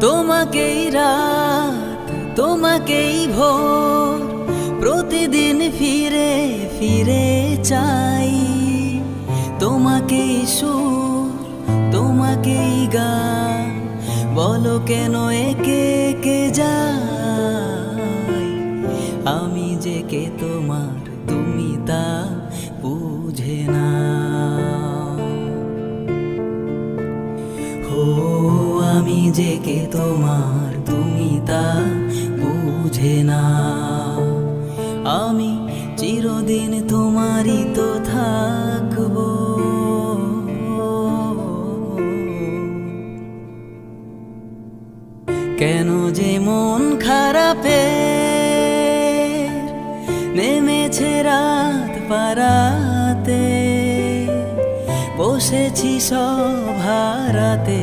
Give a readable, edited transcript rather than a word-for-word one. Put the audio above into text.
তোমাকেই রাত তোমাকেই ভোর প্রতিদিন ফিরে ফিরে চাই, তোমাকেই সুর তোমাকেই গান, বলো কেন একে একে যাই। আমি যে কে তোমার তুমি তা বুঝে না। ও আমি যে কে তোমার তুমি তা বুঝে না। আমি চিরদিন তোমারই তো থাকবো। কেন যে মন খারাপে নেমেছে রাত পারাতে, বসেছি সব হারাতে